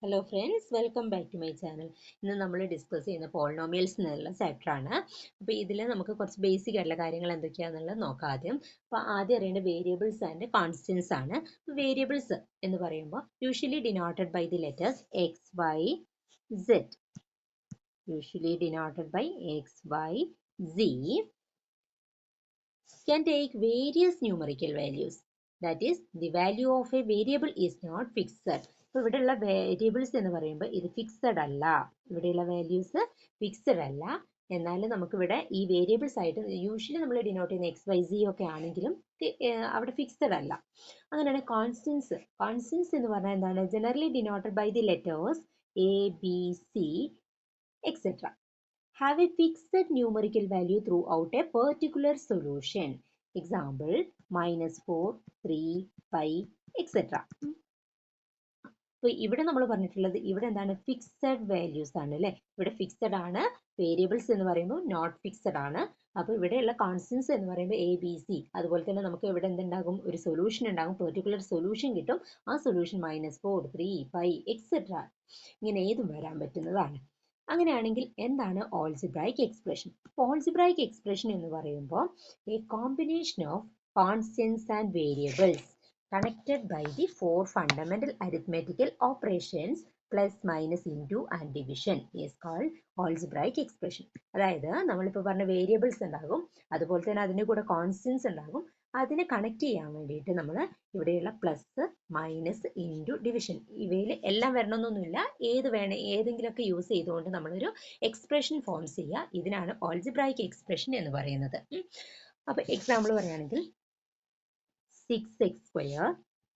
Hello friends, welcome back to my channel. ഇന്ന് നമ്മൾ discuss ചെയ്യുന്ന പോളിനോമിയൽസ് എന്നുള്ള ചാപ്റ്ററാണ്. അപ്പോൾ ഇതിൽ നമുക്ക് കുറച്ച് ബേസിക് ആയിട്ടുള്ള കാര്യങ്ങൾ എന്തൊക്കെയാണെന്നുള്ളത് നോക്കാം ആദ്യം. അപ്പോൾ ആദ്യം അറിയേണ്ട വേരിയബിൾസ് ആൻഡ് കോൺസ്റ്റൻസ് ആണ്. വേരിയബിൾസ് എന്ന് പറയുമ്പോൾ usually denoted by the letters x, y, z. Usually denoted by x, y, z can take various numerical values. That is, the value of a variable is not fixed. അപ്പോൾ ഇവിടെയുള്ള variables എന്ന് പറയുമ്പോൾ ഇത് fixed അല്ല. ഇവിടെയുള്ള values fixed അല്ല. എന്നാൽ നമുക്കിവിടെ ഈ വേരിയബിൾസ് ആയിട്ട് യൂഷ്വലി നമ്മൾ ഡിനോട്ട് ചെയ്യുന്ന എക്സ്, വൈ, സി ഒക്കെ ആണെങ്കിലും അവിടെ ഫിക്സഡ് അല്ല. അങ്ങനെയാണ് കോൺസ്റ്റൻസ്. കോൺസ്റ്റൻസ് എന്ന് പറഞ്ഞാൽ എന്താണ്? Generally denoted by the letters a, B, c etcetera. Have a fixed numerical value throughout a particular solution. Example, -4, 3, 5, etc. അപ്പോൾ ഇവിടെ നമ്മൾ പറഞ്ഞിട്ടുള്ളത് ഇവിടെ എന്താണ്? ഫിക്സഡ് വാല്യൂസ് ആണ് അല്ലേ? ഇവിടെ ഫിക്സഡ് ആണ്. വേരിയബിൾസ് എന്ന് പറയുമ്പോൾ നോട്ട് ഫിക്സഡ് ആണ്. അപ്പോൾ ഇവിടെയുള്ള കോൺസ്റ്റൻസ് എന്ന് പറയുമ്പോൾ എ, ബി, സി. അതുപോലെ തന്നെ നമുക്ക് ഇവിടെ എന്തുണ്ടാകും? ഒരു സൊല്യൂഷൻ ഉണ്ടാകും. പെർട്ടിക്കുലർ സൊല്യൂഷൻ കിട്ടും. ആ സൊല്യൂഷൻ -4, 3, 5 എക്സെട്ര ഇങ്ങനെ ഏതും വരാൻ പറ്റുന്നതാണ്. അങ്ങനെയാണെങ്കിൽ എന്താണ് ഓൾജിബ്രൈക് എക്സ്പ്രഷൻ? ഓൾജിബ്രൈക് എക്സ്പ്രഷൻ എന്ന് പറയുമ്പോൾ A combination of constants and variables connected by the four fundamental arithmetical operations plus, minus, into and division is called algebraic expression. അതായത് നമ്മളിപ്പോൾ പറഞ്ഞ വേരിയബിൾസ് ഉണ്ടാകും, അതുപോലെ തന്നെ അതിൻ്റെ കൂടെ കോൺസ്റ്റൻസ് ഉണ്ടാകും. അതിനെ കണക്ട് ചെയ്യാൻ വേണ്ടിയിട്ട് നമ്മൾ ഇവിടെയുള്ള പ്ലസ്, മൈനസ്, ഇൻറ്റു, ഡിവിഷൻ ഇവയിൽ എല്ലാം വരണമെന്നൊന്നുമില്ല. ഏതെങ്കിലുമൊക്കെ യൂസ് ചെയ്തുകൊണ്ട് നമ്മളൊരു എക്സ്പ്രഷൻ ഫോം ചെയ്യുക. ഇതിനാണ് ഓൾജിബ്രൈക് എക്സ്പ്രഷൻ എന്ന് പറയുന്നത്. അപ്പോൾ എക്സാമ്പിൾ പറയുകയാണെങ്കിൽ 6x square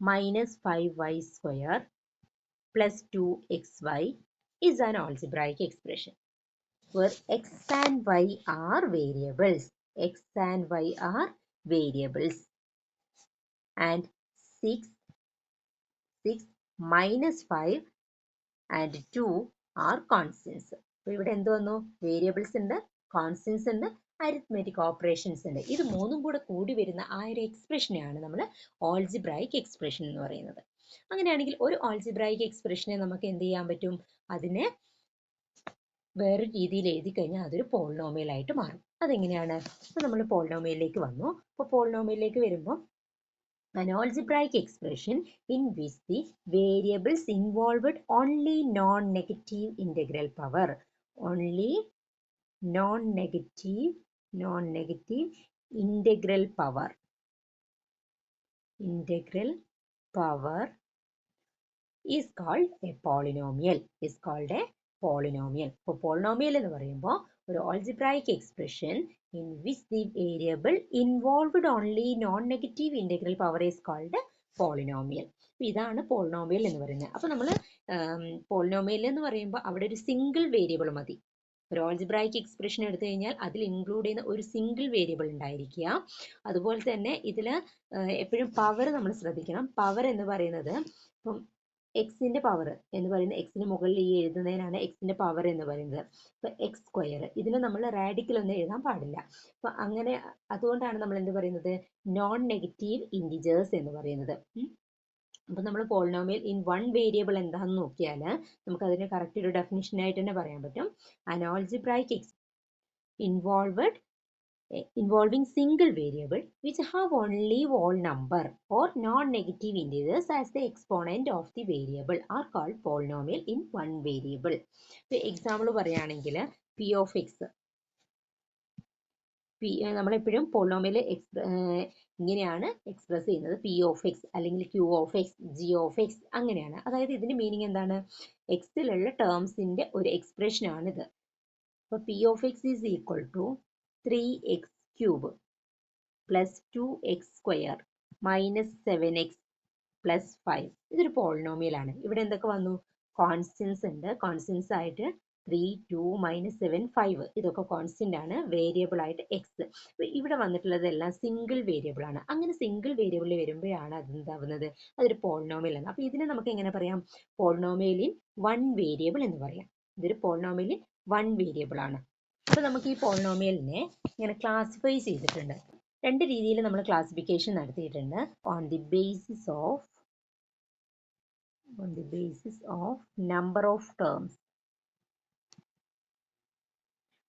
minus 5y square plus 2xy is an algebraic expression where x and y are variables. X and y are variables. And 6 minus 5 and 2 are constants. അപ്പോൾ ഇവിടെ എന്ത് വന്നു? വേരിയബിൾസ് ഉണ്ട്, constants ഉണ്ട്, അരിത്മെറ്റിക് ഓപ്പറേഷൻസ് ഉണ്ട്. ഇത് മൂന്നും കൂടെ കൂടി വരുന്ന ആ ഒരു എക്സ്പ്രഷനെയാണ് നമ്മൾ ഓൾജിബ്രൈക് എക്സ്പ്രഷൻ എന്ന് പറയുന്നത്. അങ്ങനെയാണെങ്കിൽ ഒരു ഓൾജിബ്രൈക് എക്സ്പ്രഷനെ നമുക്ക് എന്ത് ചെയ്യാൻ പറ്റും? അതിനെ വേറൊരു രീതിയിൽ എഴുതി കഴിഞ്ഞാൽ അതൊരു പോളിനോമിയൽ ആയിട്ട് മാറും. അതെങ്ങനെയാണ്? അപ്പോൾ നമ്മൾ പോളിനോമിയലിലേക്ക് വന്നു. അപ്പോൾ പോളിനോമിയലിലേക്ക് വരുമ്പോൾ an algebraic expression in which the variables involved only non-negative integral power. Only non-negative integral power. Integral power is called a polynomial. Is called a polynomial. അപ്പോൾ polynomial എന്ന് പറയുമ്പോൾ ഒരു algebraic expression in which the variable involved only non-negative integral power is called polynomial. അപ്പോൾ ഇതാണ് polynomial എന്ന് പറയുന്നത്. അപ്പോൾ നമ്മൾ polynomial എന്ന് പറയുമ്പോൾ അവിടെ ഒരു സിംഗിൾ വേരിയബിൾ മതി. ഒരു ഓൾജിബ്രൈക് എക്സ്പ്രഷൻ എടുത്തു കഴിഞ്ഞാൽ അതിൽ ഇൻക്ലൂഡ് ചെയ്യുന്ന ഒരു സിംഗിൾ വേരിയബിൾ ഉണ്ടായിരിക്കുക. അതുപോലെ തന്നെ ഇതിൽ എപ്പോഴും പവർ നമ്മൾ ശ്രദ്ധിക്കണം. പവർ എന്ന് പറയുന്നത് ഇപ്പം എക്സിന്റെ പവർ എന്ന് പറയുന്നത് എക്സിന് മുകളിൽ ഈ എഴുതുന്നതിനാണ് എക്സിന്റെ പവർ എന്ന് പറയുന്നത്. ഇപ്പൊ എക്സ് സ്ക്വയർ ഇതിൽ നമ്മൾ റാഡിക്കൽ ഒന്നും എഴുതാൻ പാടില്ല. അപ്പൊ അങ്ങനെ അതുകൊണ്ടാണ് നമ്മൾ എന്ത് പറയുന്നത്? നോൺ നെഗറ്റീവ് ഇൻറ്റിജേഴ്സ് എന്ന് പറയുന്നത്. അപ്പൊ നമ്മൾ പോളിനോമിയൽ ഇൻ വൺ വേരിയബിൾ എന്താണെന്ന് നോക്കിയാൽ നമുക്ക് അതിന് കറക്റ്റ് ഒരു ഡെഫിനിഷൻ ആയിട്ട് തന്നെ പറയാൻ പറ്റും. An algebraic involving single variable which have only whole number or non-negative integers as the exponent of the variable are called polynomial in one variable. ഇപ്പോൾ എക്സാമ്പിൾ പറയുകയാണെങ്കിൽ p of x, നമ്മളെപ്പോഴും polynomial ഇങ്ങനെയാണ് express ചെയ്യുന്നത്. P of x അല്ലെങ്കിൽ q of x, g of x അങ്ങനെയാണ്. അതായത് ഇതിന്റെ meaning എന്താണ്? എക്സിലുള്ള ടേംസിന്റെ ഒരു എക്സ്പ്രഷൻ ആണിത്. അപ്പോൾ p of X is equal to 3x cube plus 2x square minus 7x plus 5. ഇതൊരു പോളിനോമിയൽ ആണ്. ഇവിടെ എന്തൊക്കെ വന്നു? കോൺസ്റ്റൻസ് ഉണ്ട്. കോൺസ്റ്റൻസ് ആയിട്ട് 3, 2, -7, 5 ഇതൊക്കെ കോൺസ്റ്റന്റ് ആണ്. വേരിയബിൾ ആയിട്ട് എക്സ്. ഇവിടെ വന്നിട്ടുള്ളതെല്ലാം സിംഗിൾ വേരിയബിൾ ആണ്. അങ്ങനെ സിംഗിൾ വേരിയബിൾ വരുമ്പോഴാണ് അതെന്താവുന്നത്? അതൊരു പോളിനോമിയൽ ആണ്. അപ്പൊ ഇതിനെ നമുക്ക് എങ്ങനെ പറയാം? പോളിനോമിയൽ ഇൻ വൺ വേരിയബിൾ എന്ന് പറയാം. ഇതൊരു പോളിനോമിയൽ ഇൻ വൺ വേരിയബിൾ ആണ്. അപ്പൊ നമുക്ക് ഈ പോളിനോമിയലിനെ ഇങ്ങനെ ക്ലാസിഫൈ ചെയ്തിട്ടുണ്ട്. രണ്ട് രീതിയിൽ നമ്മൾ ക്ലാസിഫിക്കേഷൻ നടത്തിയിട്ടുണ്ട്. On the basis of on the basis of number of terms.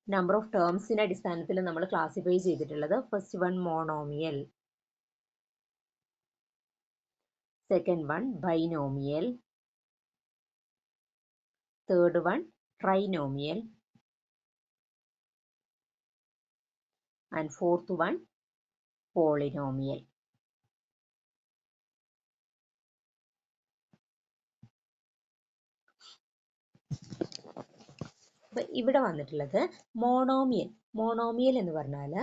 Number of ടേംസിന്റെ അടിസ്ഥാനത്തിൽ നമ്മൾ ക്ലാസിഫൈ ചെയ്തിട്ടുള്ളത് first one monomial, second one binomial, third one trinomial and fourth one polynomial. ഇവിടെ വന്നിട്ടുള്ളത് മോണോമിയൽ. മോണോമിയൽ എന്ന് പറഞ്ഞാൽ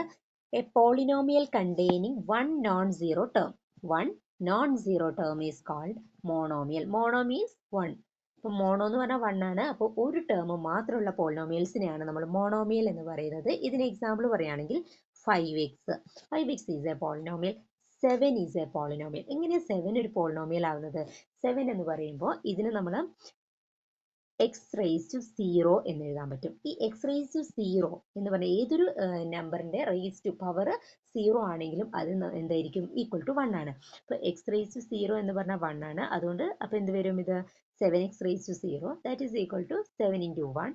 a polynomial containing one non zero term. One non zero term is called monomial. Mono means one. അപ്പോൾ mono എന്ന് പറഞ്ഞാൽ one ആണ്. അപ്പോൾ ഒരു ടേം മാത്രമുള്ള പോളിനോമിയൽസിനെയാണ് നമ്മൾ മോണോമിയൽ എന്ന് പറയുന്നത്. ഇതിന് എക്സാമ്പിൾ പറയുകയാണെങ്കിൽ 5x. 5x is A polynomial. 7 is A polynomial. എങ്ങനെയാണ് 7 ഒരു പോളിനോമിയൽ ആവുന്നത്? 7 എന്ന് പറയുമ്പോൾ ഇതിന് നമ്മൾ എക്സ് റേസ് ടു 0 എന്ന് എഴുതാൻ പറ്റും. ഈ എക്സ് റേസ് ടു 0 എന്ന് പറഞ്ഞാൽ ഏതൊരു നമ്പറിന്റെ റേസ് ടു പവർ 0 ആണെങ്കിലും അത് എന്തായിരിക്കും? ഈക്വൽ ടു 1 ആണ്. അപ്പോൾ എക്സ് റേസ് ടു 0 എന്ന് പറഞ്ഞാൽ 1 ആണ്. അതുകൊണ്ട് അപ്പോൾ എന്ത് വരും? ഇത് 7x raise to 0 that is equal to 7 into 1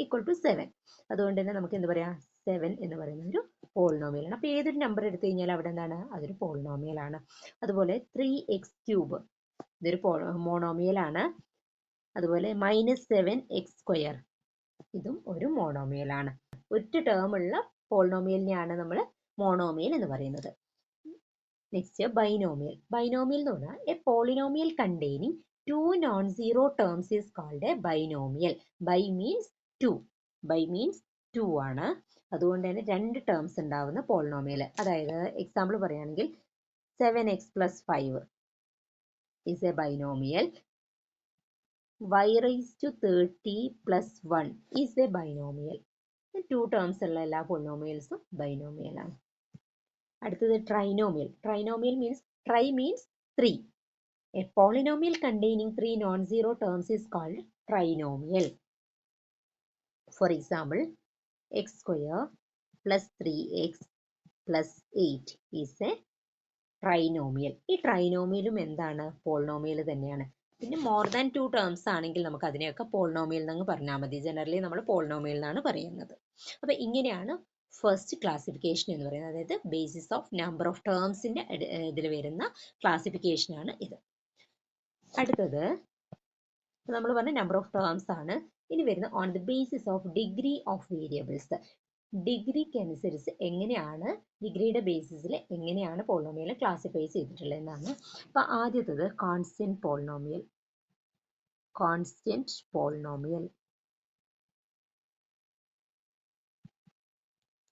equal to 7. അതുകൊണ്ട് തന്നെ നമുക്ക് എന്ത് പറയാം? 7 എന്ന് പറയുന്ന ഒരു പോളിനോമിയലാണ്. അപ്പോൾ ഏതൊരു നമ്പർ എടുത്തു കഴിഞ്ഞാൽ അവിടെ എന്താണ്? അതൊരു പോളിനോമിയലാണ്. അതുപോലെ 3x³ ഇതൊരു മോണോമിയലാണ്. അതുപോലെ -7x², ഇതും ഒരു മോണോമിയലാണ്. ഒറ്റ ടേമുള്ള പോളിനോമിയലിനെയാണ് നമ്മൾ മോണോമിയൽ എന്ന് പറയുന്നത്. Next binomial. ബൈനോമിയൽ എന്ന് പറഞ്ഞാൽ a polynomial containing 2 non zero terms is called a binomial. Bi means 2. Bi means 2 ആണ്. അതുകൊണ്ട് തന്നെ 2 ടേംസ് ഉണ്ടാവുന്ന പോളിനോമിയൽ. അതായത് എക്സാമ്പിൾ പറയുകയാണെങ്കിൽ 7x + 5 is A binomial. y raised to 30 + 1 is a binomial. 2 terms ഉള്ള എല്ലാ പോളിനോമിയൽസും ബൈനോമിയൽ ആണ്. അടുത്തത് trinomial. Trinomial means try means 3. A polynomial containing 3 non-zero terms is called trinomial. For example, x² + 3x + 8 is a trinomial. ഈ ട്രൈനോമിയലും എന്താണ്? Polynomial തന്നെയാണ്. പിന്നെ more than 2 terms ആണെങ്കിൽ നമുക്ക് അതിനെയൊക്കെ പോളിനോമിയൽ എന്നങ്ങ് പറഞ്ഞാൽ മതി. ജനറലി നമ്മൾ പോളിനോമിയൽ എന്നാണ് പറയുന്നത്. അപ്പോൾ ഇങ്ങനെയാണ് ഫസ്റ്റ് ക്ലാസിഫിക്കേഷൻ എന്ന് പറയുന്നത്. അതായത് ബേസിസ് ഓഫ് നമ്പർ ഓഫ് ടേംസിന്റെ ഇതിൽ വരുന്ന ക്ലാസിഫിക്കേഷനാണ് ഇത്. അടുത്തത് നമ്മൾ പറഞ്ഞ നമ്പർ ഓഫ് ടേംസ് ആണ്. ഇനി വരുന്ന on the basis of degree of variables. ഡിഗ്രിക്ക് അനുസരിച്ച് എങ്ങനെയാണ്, ഡിഗ്രിയുടെ ബേസിസിൽ എങ്ങനെയാണ് പോളിനോമിയൽ ക്ലാസിഫൈ ചെയ്തിട്ടുള്ളത് എന്നാണ്. അപ്പോൾ ആദ്യത്തത് കോൺസ്റ്റന്റ് പോളിനോമിയൽ. Constant polynomial.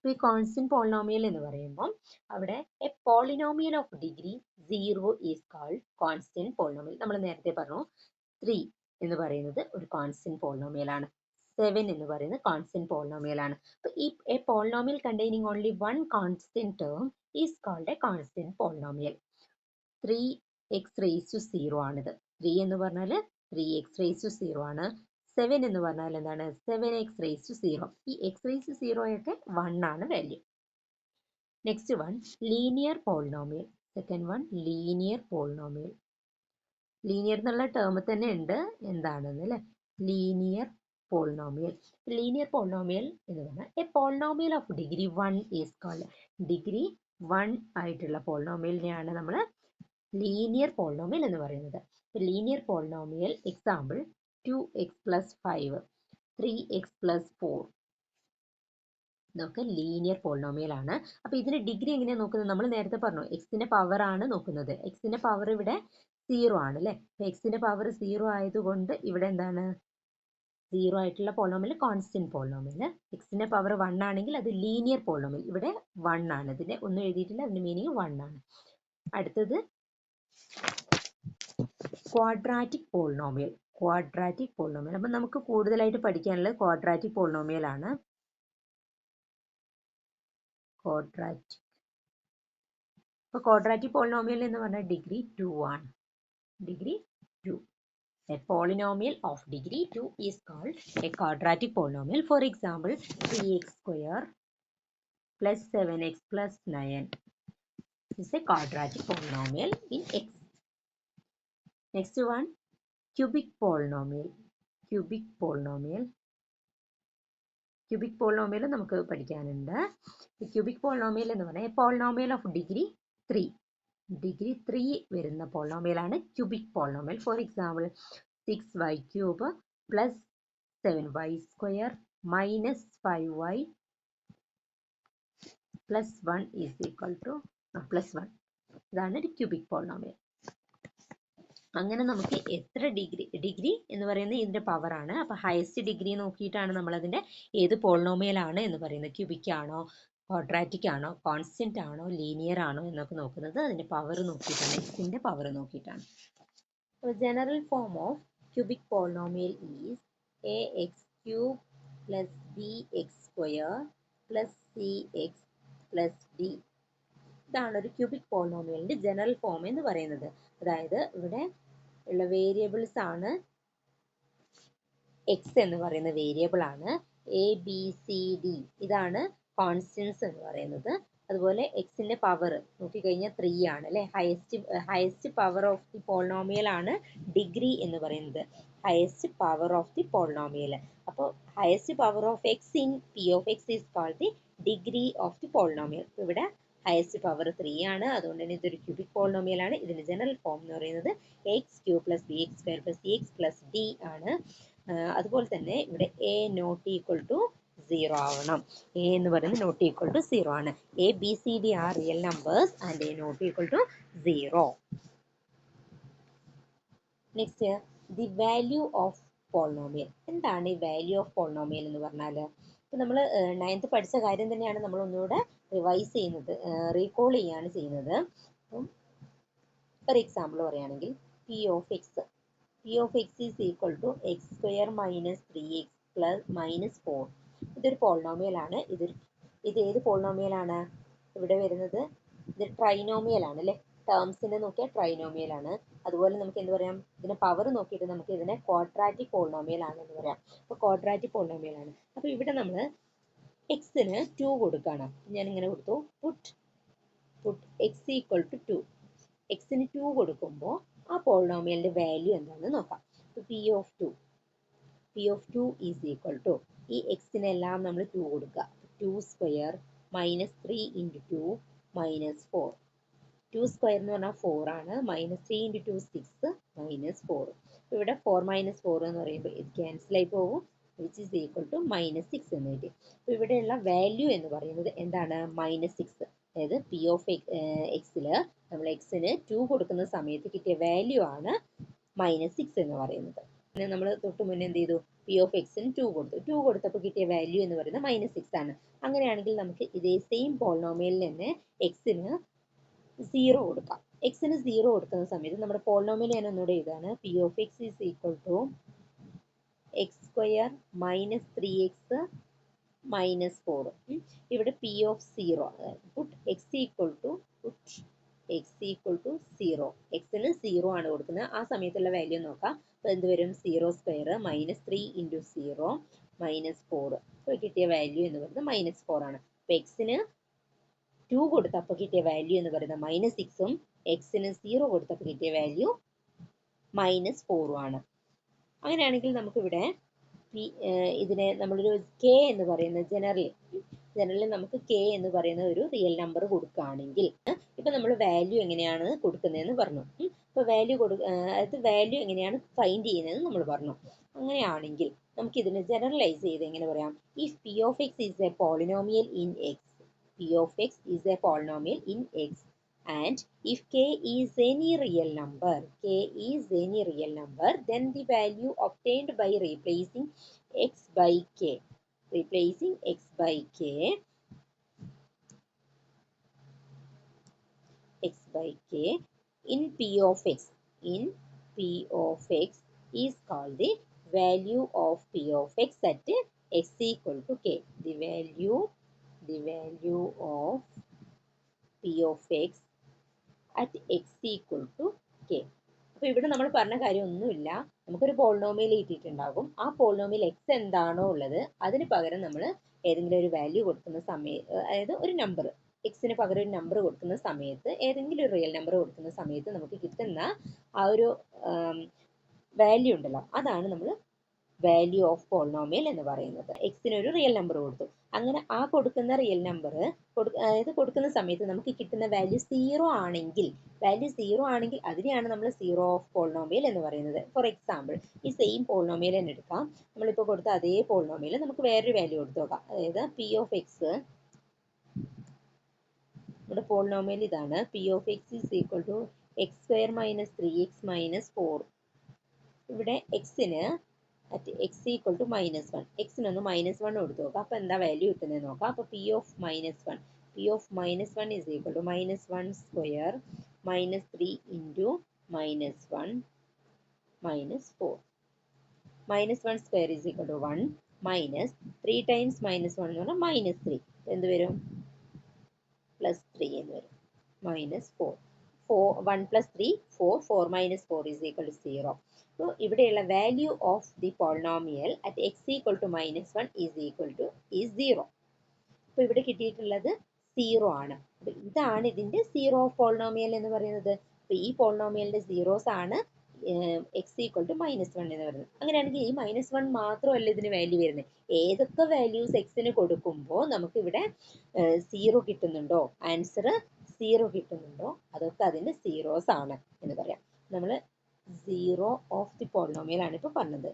ഈ കോൺസ്റ്റന്റ് പോളിനോമിയൽ എന്ന് പറയുമ്പോൾ അവിടെ a polynomial of degree 0 is called constant polynomial. നമ്മൾ നേരത്തെ പറഞ്ഞു 3 എന്ന് പറയുന്നത് ഒരു കോൺസ്റ്റന്റ് പോളിനോമിയൽ ആണ്. 7 എന്ന് പറയുന്നത് കോൺസ്റ്റന്റ് പോളിനോമിയൽ ആണ്. അപ്പോൾ ഈ a polynomial containing only one constant term is called a constant polynomial. 3x raise to 0 ആണിത്. 3 എന്ന് പറഞ്ഞാൽ 3x റേസ് ടു 0 ആണ്. 7 എന്ന് പറഞ്ഞാൽ എന്താണ്? 7x raise to 0. ഈ x റേസ് ടു 0 ഒക്കെ 1 ആണ് value. Next one linear polynomial. Second one linear polynomial. Linear എന്നുള്ള ടേം തന്നെ ഉണ്ട് എന്താണെന്ന് അല്ലേ? Linear polynomial. ലീനിയർ പോളിനോമിയൽ എന്ന് പറഞ്ഞാൽ a polynomial of degree 1 is called. Degree 1 ആയിട്ടുള്ള പോളിനോമിയലിനെയാണ് നമ്മൾ ലീനിയർ പോളിനോമിയൽ എന്ന് പറയുന്നത്. Linear polynomial example 2x + 5, 3x + 4 ഇതൊക്കെ ലീനിയർ പോളിനോമിയൽ ആണ്. അപ്പോൾ ഇതിന്റെ ഡിഗ്രി എങ്ങനെയാണ് നോക്കുന്നത്? നമ്മൾ നേരത്തെ പറഞ്ഞു എക്സിന്റെ പവർ ആണ് നോക്കുന്നത്. എക്സിന്റെ പവർ ഇവിടെ 0 ആണ് അല്ലേ? അപ്പോൾ എക്സിന്റെ പവർ 0 ആയതുകൊണ്ട് ഇവിടെ എന്താണ്? 0 ആയിട്ടുള്ള പോളിനോമിയൽ കോൺസ്റ്റന്റ് പോളിനോമിയൽ. എക്സിന്റെ പവർ 1 ആണെങ്കിൽ അത് ലീനിയർ പോളിനോമിയൽ. ഇവിടെ 1 ആണ്. ഇതിന്റെ ഒന്നും എഴുതിയിട്ടില്ല, അതിന്റെ മീനിങ് 1 ആണ്. അടുത്തത് ക്വാഡ്രാറ്റിക് പോളിനോമിയൽ. Quadratic polynomial. അപ്പം നമുക്ക് കൂടുതലായിട്ട് പഠിക്കാനുള്ളത് ക്വാഡ്രാറ്റിക് പോളിനോമിയൽ ആണ്. ക്വാഡ്രാറ്റിക്. അപ്പോൾ ക്വാഡ്രാറ്റിക് പോളിനോമിയൽ എന്ന് പറഞ്ഞാൽ ഡിഗ്രി 2 ആണ്. Degree 2. A polynomial of degree 2 is called a quadratic polynomial. For example, 3x² + 7x + 9 is a quadratic polynomial in x. Next one, cubic polynomial. Cubic polynomial നമുക്ക് പഠിക്കാനുണ്ട്. Cubic polynomial എന്ന് പറഞ്ഞാൽ polynomial of degree 3 വരുന്ന പോളിനോമിയലാണ് cubic polynomial. For example 6y³ plus 7y² minus 5y plus 1 is equal two plus 1. ഇതാണ് ഒരു cubic polynomial. അങ്ങനെ നമുക്ക് എത്ര ഡിഗ്രി എന്ന് പറയുന്നത് ഇതിന്റെ പവർ ആണ്. അപ്പൊ ഹയസ്റ്റ് ഡിഗ്രി നോക്കിയിട്ടാണ് നമ്മൾ അതിന്റെ ഏത് പോളിനോമിയൽ ആണ് എന്ന് പറയുന്നത്. ക്യൂബിക് ആണോ, ക്വാഡ്രാറ്റിക് ആണോ, കോൺസ്റ്റന്റ് ആണോ, ലീനിയർ ആണോ എന്നൊക്കെ നോക്കുന്നത് അതിന്റെ പവർ നോക്കിയിട്ടാണ്, എക്സിന്റെ പവർ നോക്കിയിട്ടാണ്. General form of cubic polynomial is ax³ plus bx² plus cx plus d. ഇതാണ് ഒരു ക്യൂബിക് പോളിനോമിയലിന്റെ ജനറൽ ഫോം എന്ന് പറയുന്നത്. അതായത് ഇവിടെ ഉള്ള വേരിയബിൾസ് ആണ് എക്സ് എന്ന് പറയുന്ന വേരിയബിൾ ആണ്, എ ബി സി ഡി ഇതാണ് കോൺസ്റ്റൻസ് എന്ന് പറയുന്നത്. അതുപോലെ എക്സിന്റെ പവർ നോക്കിക്കഴിഞ്ഞാൽ 3 ആണ് അല്ലെ. Highest power of the polynomial ആണ് ഡിഗ്രി എന്ന് പറയുന്നത്. Highest power of the polynomial. അപ്പോൾ highest power of X in P of X is called the degree of the polynomial. ഇവിടെ ഹയസ്റ്റ് പവർ 3 ആണ്, അതുകൊണ്ട് തന്നെ ഇതൊരു ക്യൂബിക് പോളിനോമിയൽ ആണ്. ഇതിന്റെ ജനറൽ ഫോം എന്ന് പറയുന്നത് x³ plus bx² plus cx plus d ആണ്. അതുപോലെ തന്നെ ഇവിടെ a നോട്ട് ഈക്വൽ ടു 0 ആവണം. a എന്ന് പറയുന്നത് നോട്ട് ഈക്വൽ ടു 0 ആണ്. a b c d are real numbers and a not equal to 0. Next the value of polynomial. എന്താണ് ഈ വാല്യൂ ഓഫ് പോളിനോമിയൽ എന്ന് പറഞ്ഞാൽ? ഇപ്പം നമ്മൾ 9th പഠിച്ച കാര്യം തന്നെയാണ് നമ്മൾ ഒന്നുകൂടെ റിവൈസ് ചെയ്യുന്നത്, റീകോൾ ചെയ്യാണ് ചെയ്യുന്നത്. അപ്പം ഒരു എക്സാമ്പിൾ പറയുകയാണെങ്കിൽ p of X is equal to x² minus 3x plus minus 4. ഇതൊരു പോളിനോമിയൽ ആണ്. ഇത് ഏത് പോളിനോമിയൽ ആണ് ഇവിടെ വരുന്നത്? ഇത് ട്രൈനോമിയൽ ആണ് അല്ലേ. ടേംസിനെ നോക്കിയാൽ ട്രൈനോമിയൽ ആണ്. അതുപോലെ നമുക്ക് എന്ത് പറയാം, ഇതിന്റെ പവർ നോക്കിയിട്ട് നമുക്ക് ഇതിനെ ക്വാഡ്രാറ്റിക് പോളിനോമിയൽ ആണ് എന്ന് പറയാം. അപ്പോൾ ക്വാഡ്രാറ്റിക് പോളിനോമിയൽ ആണ്. അപ്പോൾ ഇവിടെ നമ്മൾ എക്സിന് 2 കൊടുക്കുകയാണ്. ഞാൻ ഇങ്ങനെ കൊടുത്തു പുട്ട് എക്സ് ഈക്വൽ ടു 2. എക്സിന് 2 കൊടുക്കുമ്പോൾ ആ പോളിനോമിയലിന്റെ വാല്യൂ എന്താണെന്ന് നോക്കാം. P of 2 is equal to, ഈ എക്സിനെല്ലാം നമ്മൾ 2 കൊടുക്കുക. 2² മൈനസ് 3 ഇൻറ്റു 2 മൈനസ് 4. 2² എന്ന് പറഞ്ഞാൽ 4 ആണ്. Minus 3 into 2 6 minus 4. ഇവിടെ 4 മൈനസ് 4 എന്ന് പറയുമ്പോൾ ഇത് ക്യാൻസൽ ആയി പോകും, which is equal to minus 6 എന്ന് കിട്ടി. അപ്പോൾ ഇവിടെയുള്ള വാല്യൂ എന്ന് പറയുന്നത് എന്താണ്? മൈനസ് 6. അതായത് പി ഓഫ് എക്സിൽ നമ്മൾ എക്സിന് 2 കൊടുക്കുന്ന സമയത്ത് കിട്ടിയ വാല്യൂ ആണ് മൈനസ് 6 എന്ന് പറയുന്നത്. പിന്നെ നമ്മൾ തൊട്ട് മുന്നേ എന്ത് ചെയ്തു? പി ഓഫ് എക്സിന് 2 കൊടുത്തു. 2 കൊടുത്തപ്പോൾ കിട്ടിയ വാല്യൂ എന്ന് പറയുന്നത് മൈനസ് 6 ആണ്. അങ്ങനെയാണെങ്കിൽ നമുക്ക് ഇതേ സെയിം പോളിനോമിയലിൽ തന്നെ എക്സിന് 0 കൊടുക്കാം. എക്സിന് 0 കൊടുക്കുന്ന സമയത്ത് നമ്മുടെ പോളിനോമിയൽ ഞാൻ ഒന്നുകൂടെ എഴുതാണ്. P of X is equal to x² minus 3x minus 4. ഇവിടെ P of 0 put X equal to 0. എക്സിന് 0 ആണ് കൊടുക്കുന്നത്. ആ സമയത്തുള്ള വാല്യൂ നോക്കാം. അപ്പോൾ എന്ത് വരും? 0² മൈനസ് 3 ഇൻറ്റു 0 മൈനസ് 4. അപ്പോൾ കിട്ടിയ വാല്യൂ എന്ന് പറയുന്നത് മൈനസ് 4 ആണ്. അപ്പോൾ എക്സിന് 2 കൊടുത്തപ്പോൾ കിട്ടിയ വാല്യൂ എന്ന് പറയുന്നത് മൈനസ് 6ഉം എക്സിന് 0 കൊടുത്തപ്പോൾ കിട്ടിയ വാല്യൂ മൈനസ് 4ഉം ആണ്. അങ്ങനെയാണെങ്കിൽ നമുക്കിവിടെ ഇതിനെ നമ്മളൊരു കെ എന്ന് പറയുന്ന ജനറലി നമുക്ക് കെ എന്ന് പറയുന്ന ഒരു റിയൽ നമ്പർ കൊടുക്കുകയാണെങ്കിൽ ഇപ്പൊ നമ്മൾ വാല്യൂ എങ്ങനെയാണ് കൊടുക്കുന്നതെന്ന് പറഞ്ഞു. ഇപ്പൊ വാല്യൂ എങ്ങനെയാണ് ഫൈൻഡ് ചെയ്യുന്നതെന്ന് നമ്മൾ പറഞ്ഞു. അങ്ങനെയാണെങ്കിൽ നമുക്ക് ഇതിനെ ജനറലൈസ് ചെയ്ത് എങ്ങനെ പറയാം? If P of X is A polynomial in X, P of X is A polynomial in X, and if k is any real number, then the value obtained by replacing x by k in p of x is called the value of p of x at x equal to k. The value of p of x at x equal to k. അപ്പോൾ ഇവിടെ നമ്മൾ പറഞ്ഞ കാര്യം ഒന്നുമില്ല. നമുക്കൊരു polynomial കിട്ടിയിട്ടുണ്ടാകും. ആ polynomial X എന്താണോ ഉള്ളത് അതിന് പകരം നമ്മൾ ഏതെങ്കിലും ഒരു വാല്യൂ കൊടുക്കുന്ന സമയത്ത്, അതായത് ഒരു നമ്പർ, എക്സിന് പകരം ഒരു നമ്പർ കൊടുക്കുന്ന സമയത്ത്, ഏതെങ്കിലും ഒരു റിയൽ നമ്പർ കൊടുക്കുന്ന സമയത്ത് നമുക്ക് കിട്ടുന്ന ആ ഒരു വാല്യൂ ഉണ്ടല്ലോ, അതാണ് നമ്മൾ വാല്യൂ ഓഫ് പോളിനോമിയൽ എന്ന് പറയുന്നത്. എക്സിന് ഒരു റിയൽ നമ്പർ കൊടുത്തു. അങ്ങനെ ആ കൊടുക്കുന്ന റിയൽ നമ്പർ അതായത് കൊടുക്കുന്ന സമയത്ത് നമുക്ക് കിട്ടുന്ന വാല്യൂ സീറോ ആണെങ്കിൽ അതിനെയാണ് നമ്മൾ സീറോ ഓഫ് പോളിനോമിയൽ എന്ന് പറയുന്നത്. ഫോർ എക്സാമ്പിൾ, ഈ സെയിം പോളിനോമിയൽ തന്നെ എടുക്കാം. നമ്മളിപ്പോൾ കൊടുത്ത അതേ പോളിനോമിയൽ നമുക്ക് വേറൊരു വാല്യൂ കൊടുത്തു നോക്കാം. അതായത് പി ഓഫ് എക്സ്, നമ്മുടെ പോളിനോമിയൽ ഇതാണ്. P of X is equal to x square minus 3x minus 4. ഇവിടെ എക്സിന് അറ്റ് എക്സ് ഈക്വൽ ടു -1, എക്സിനൊന്ന് -1 കൊടുത്തു നോക്കാം. അപ്പോൾ എന്താ വാല്യൂ കിട്ടുന്നത് നോക്കാം. അപ്പോൾ p of -1 is equal to -1 square -3 into -1 -4. -1 square is equal to 1 minus 3 times -1 എന്ന് പറഞ്ഞാൽ -3. എന്ത് വരും? +3 എന്ന് വരും. -4. 1 + 3 4, 4 - 4 is equal to 0. So ഇവിടെയുള്ള value of the polynomial at x equal to -1 is 0. അപ്പോൾ ഇവിടെ കിട്ടിയിട്ടുള്ളത് 0 ആണ്. അപ്പോൾ ഇതാണ് ഇതിന്റെ സീറോ ഓഫ് പോളിനോമിയൽ എന്ന് പറയുന്നത്. അപ്പോൾ ഈ പോളിനോമിയലിന്റെ സീറോസ് ആണ് x ഈക്വൽ ടു -1 എന്ന് പറയുന്നത്. അങ്ങനെയാണെങ്കിൽ ഈ -1 മാത്രമല്ല ഇതിന് വാല്യൂ വരുന്നത്. ഏതൊക്കെ വാല്യൂസ് എക്സിന് കൊടുക്കുമ്പോൾ നമുക്ക് ഇവിടെ 0 കിട്ടുന്നുണ്ടോ, ആൻസർ 0 കിട്ടുന്നുണ്ടോ, അതൊക്കെ അതിന്റെ സീറോസ് ആണ് എന്ന് പറയാം. നമ്മൾ സീറോ ഓഫ് ദി പോളിനോമിയൽ ആണ് ഇപ്പോൾ പറഞ്ഞത്.